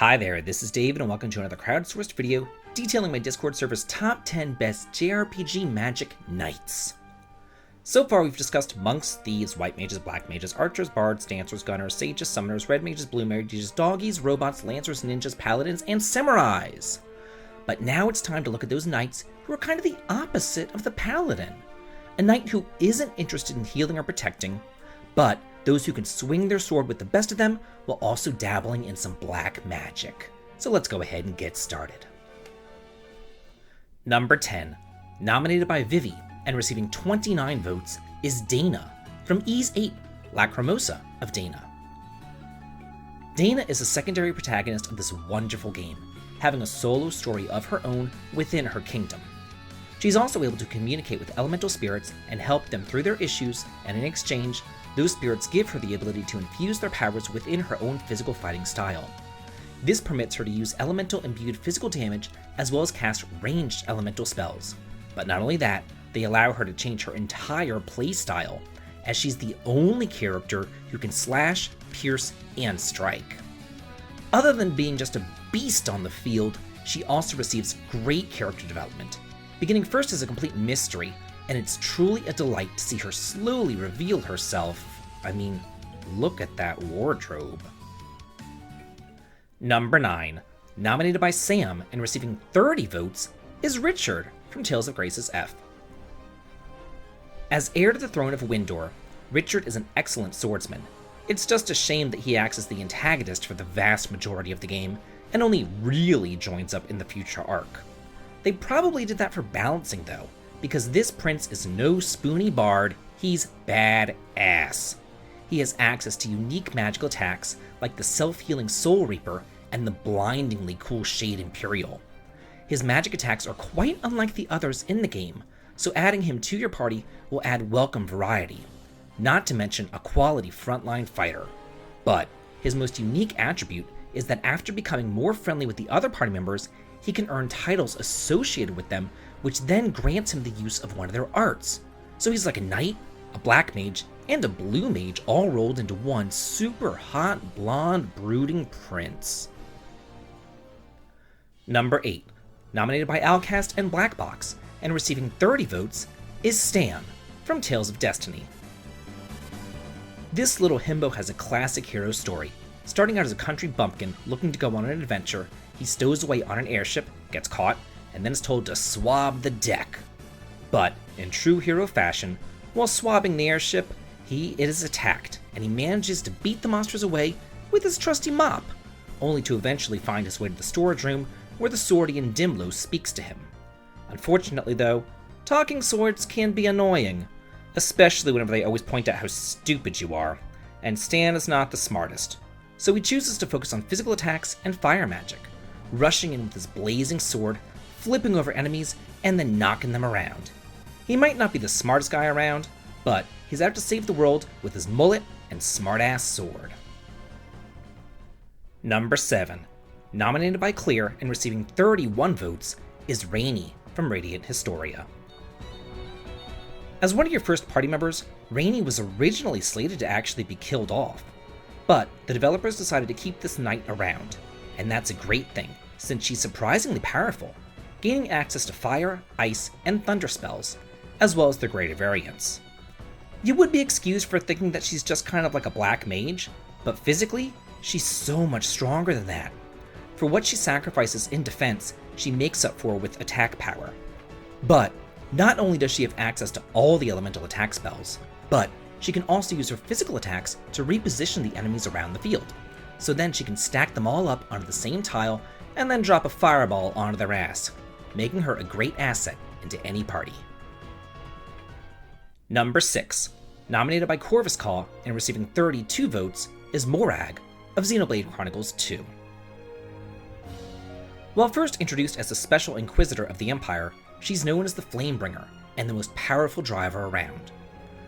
Hi there, this is David and welcome to another crowdsourced video detailing my Discord server's top 10 best JRPG magic knights. So far we've discussed monks, thieves, white mages, black mages, archers, bards, dancers, gunners, sages, summoners, red mages, blue mages, doggies, robots, lancers, ninjas, paladins, and samurais. But now it's time to look at those knights who are kind of the opposite of the paladin. A knight who isn't interested in healing or protecting, but those who can swing their sword with the best of them while also dabbling in some black magic. So let's go ahead and get started. Number 10, nominated by Vivi and receiving 29 votes, is Dana from Ys 8, Lacrimosa of Dana. Dana is a secondary protagonist of this wonderful game, having a solo story of her own within her kingdom. She's also able to communicate with elemental spirits and help them through their issues, and in exchange, those spirits give her the ability to infuse their powers within her own physical fighting style. This permits her to use elemental-imbued physical damage as well as cast ranged elemental spells. But not only that, they allow her to change her entire playstyle, as she's the only character who can slash, pierce, and strike. Other than being just a beast on the field, she also receives great character development, beginning first as a complete mystery, and it's truly a delight to see her slowly reveal herself. I mean, look at that wardrobe. Number 9, nominated by Sam and receiving 30 votes, is Richard from Tales of Grace's F. As heir to the throne of Windor, Richard is an excellent swordsman. It's just a shame that he acts as the antagonist for the vast majority of the game, and only really joins up in the future arc. They probably did that for balancing though, because this prince is no spoony bard, he's badass. He has access to unique magical attacks like the self-healing Soul Reaper and the blindingly cool Shade Imperial. His magic attacks are quite unlike the others in the game, so adding him to your party will add welcome variety, not to mention a quality frontline fighter. But his most unique attribute is that after becoming more friendly with the other party members, he can earn titles associated with them, which then grants him the use of one of their arts. So he's like a knight, a black mage, and a blue mage all rolled into one super hot, blonde, brooding prince. Number 8, nominated by Alcast and Blackbox, and receiving 30 votes, is Stan from Tales of Destiny. This little himbo has a classic hero story. Starting out as a country bumpkin looking to go on an adventure, he stows away on an airship, gets caught, and then is told to swab the deck. But, in true hero fashion, while swabbing the airship, it is attacked, and he manages to beat the monsters away with his trusty mop, only to eventually find his way to the storage room where the Swordian Dimlo speaks to him. Unfortunately though, talking swords can be annoying, especially whenever they always point out how stupid you are, and Stan is not the smartest, so he chooses to focus on physical attacks and fire magic, rushing in with his blazing sword, flipping over enemies, and then knocking them around. He might not be the smartest guy around, but he's out to save the world with his mullet and smartass sword. Number 7, nominated by Clear and receiving 31 votes, is Rainy from Radiant Historia. As one of your first party members, Rainy was originally slated to actually be killed off, but the developers decided to keep this knight around, and that's a great thing, since she's surprisingly powerful, gaining access to fire, ice, and thunder spells, as well as their greater variants. You would be excused for thinking that she's just kind of like a black mage, but physically, she's so much stronger than that. For what she sacrifices in defense, she makes up for with attack power. But not only does she have access to all the elemental attack spells, but she can also use her physical attacks to reposition the enemies around the field. So then she can stack them all up onto the same tile and then drop a fireball onto their ass, making her a great asset into any party. Number 6, nominated by Corvus Caw and receiving 32 votes, is Morag of Xenoblade Chronicles 2. While first introduced as a special inquisitor of the Empire, she's known as the Flamebringer and the most powerful driver around.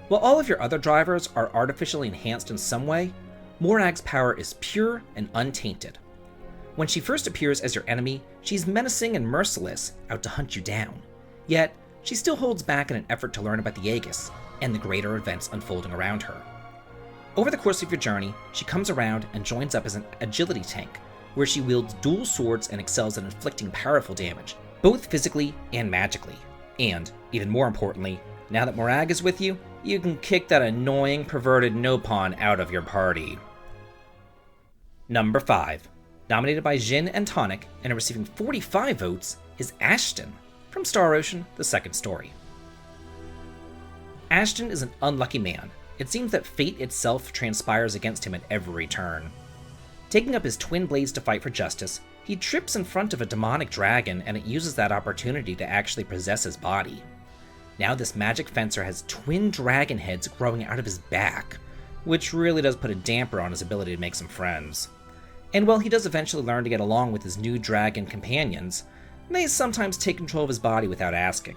While all of your other drivers are artificially enhanced in some way, Morag's power is pure and untainted. When she first appears as your enemy, she's menacing and merciless, out to hunt you down. Yet, she still holds back in an effort to learn about the Aegis and the greater events unfolding around her. Over the course of your journey, she comes around and joins up as an agility tank, where she wields dual swords and excels at inflicting powerful damage, both physically and magically. And, even more importantly, now that Morag is with you, you can kick that annoying perverted no-pawn out of your party. Number 5. Nominated by Jin and Tonic and receiving 45 votes is Ashton from Star Ocean: The Second Story. Ashton is an unlucky man. It seems that fate itself transpires against him at every turn. Taking up his twin blades to fight for justice, he trips in front of a demonic dragon and it uses that opportunity to actually possess his body. Now this magic fencer has twin dragon heads growing out of his back, which really does put a damper on his ability to make some friends. And while he does eventually learn to get along with his new dragon companions, they sometimes take control of his body without asking.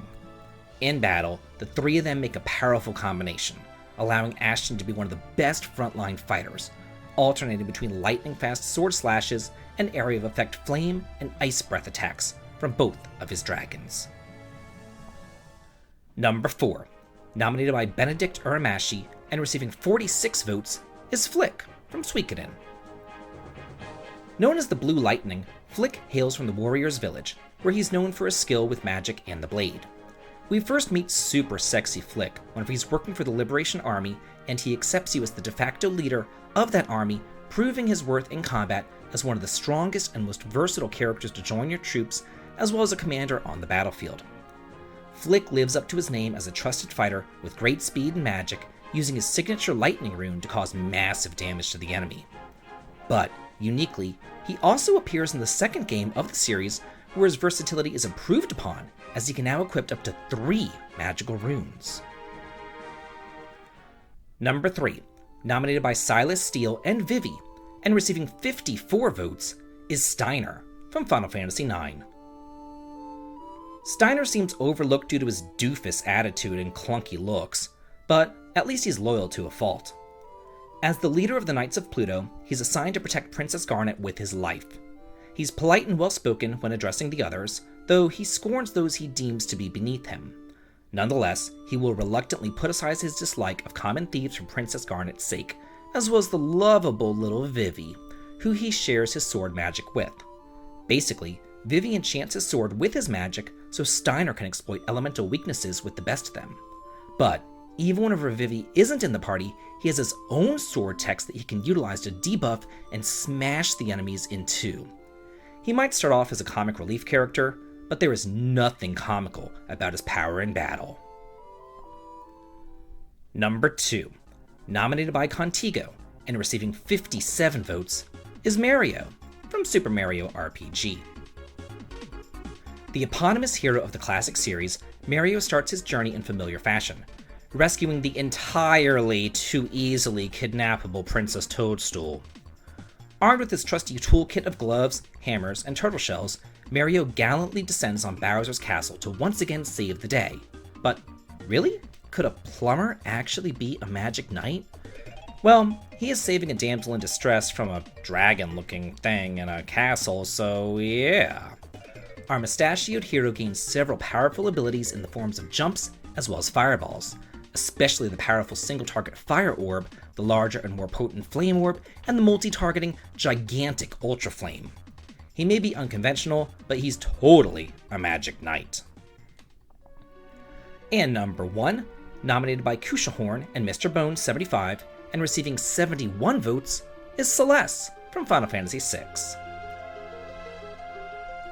In battle, the three of them make a powerful combination, allowing Ashton to be one of the best frontline fighters, alternating between lightning-fast sword slashes and area of effect flame and ice breath attacks from both of his dragons. Number 4. Nominated by Benedict Uramashi and receiving 46 votes is Flick from Suikoden. Known as the Blue Lightning, Flick hails from the Warrior's Village, where he's known for his skill with magic and the blade. We first meet super sexy Flick whenever he's working for the Liberation Army and he accepts you as the de facto leader of that army, proving his worth in combat as one of the strongest and most versatile characters to join your troops, as well as a commander on the battlefield. Flick lives up to his name as a trusted fighter with great speed and magic, using his signature lightning rune to cause massive damage to the enemy. But, uniquely, he also appears in the second game of the series, where his versatility is improved upon, as he can now equip up to 3 magical runes. Number 3. Nominated by Silas Steele and Vivi, and receiving 54 votes, is Steiner from Final Fantasy IX. Steiner seems overlooked due to his doofus attitude and clunky looks, but at least he's loyal to a fault. As the leader of the Knights of Pluto, he's assigned to protect Princess Garnet with his life. He's polite and well-spoken when addressing the others, though he scorns those he deems to be beneath him. Nonetheless, he will reluctantly put aside his dislike of common thieves for Princess Garnet's sake, as well as the lovable little Vivi, who he shares his sword magic with. Basically, Vivi enchants his sword with his magic so Steiner can exploit elemental weaknesses with the best of them. But even whenever Vivi isn't in the party, he has his own sword text that he can utilize to debuff and smash the enemies in two. He might start off as a comic relief character, but there is nothing comical about his power in battle. Number 2. Nominated by Contigo and receiving 57 votes is Mario from Super Mario RPG. The eponymous hero of the classic series, Mario starts his journey in familiar fashion, rescuing the entirely too easily kidnappable Princess Toadstool. Armed with his trusty toolkit of gloves, hammers, and turtle shells, Mario gallantly descends on Bowser's castle to once again save the day. But really? Could a plumber actually be a magic knight? Well, he is saving a damsel in distress from a dragon-looking thing in a castle, so yeah. Our mustachioed hero gains several powerful abilities in the forms of jumps as well as fireballs, especially the powerful single-target fire orb, the larger and more potent flame orb, and the multi-targeting gigantic ultra flame. He may be unconventional, but he's totally a magic knight. And number 1, nominated by Kushahorn and Mr. Bones 75, and receiving 71 votes, is Celeste from Final Fantasy VI.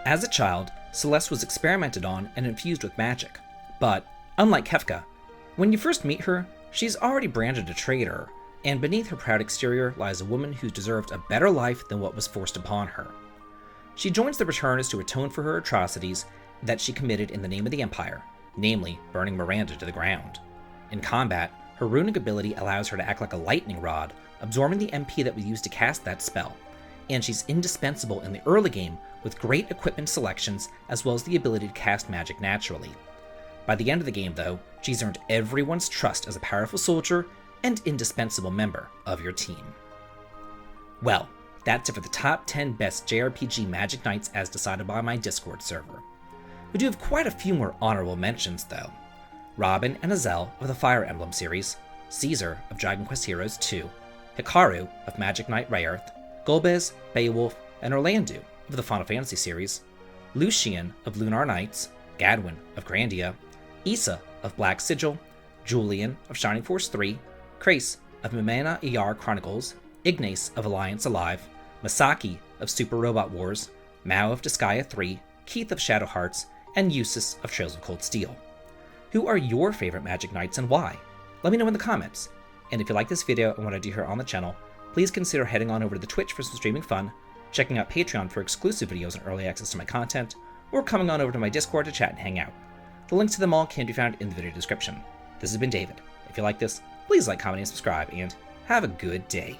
As a child, Celeste was experimented on and infused with magic, but unlike Kefka, when you first meet her, she's already branded a traitor, and beneath her proud exterior lies a woman who deserved a better life than what was forced upon her. She joins the Returners to atone for her atrocities that she committed in the name of the Empire, namely burning Miranda to the ground. In combat, her runic ability allows her to act like a lightning rod, absorbing the MP that was used to cast that spell, and she's indispensable in the early game with great equipment selections as well as the ability to cast magic naturally. By the end of the game, though, she's earned everyone's trust as a powerful soldier and indispensable member of your team. Well, that's it for the top 10 best JRPG Magic Knights as decided by my Discord server. We do have quite a few more honorable mentions, though. Robin and Azel of the Fire Emblem series, Caesar of Dragon Quest Heroes 2, Hikaru of Magic Knight Rayearth, Golbez, Beowulf, and Orlando of the Final Fantasy series, Lucian of Lunar Knights, Gadwin of Grandia, Issa of Black Sigil, Julian of Shining Force 3, Krace of Mimana ER Chronicles, Ignace of Alliance Alive, Masaki of Super Robot Wars, Mao of Disgaea 3, Keith of Shadow Hearts, and Eustace of Trails of Cold Steel. Who are your favorite Magic Knights and why? Let me know in the comments. And if you like this video and what I do here on the channel, please consider heading on over to the Twitch for some streaming fun, checking out Patreon for exclusive videos and early access to my content, or coming on over to my Discord to chat and hang out. The links to them all can be found in the video description. This has been David. If you like this, please like, comment, and subscribe, and have a good day.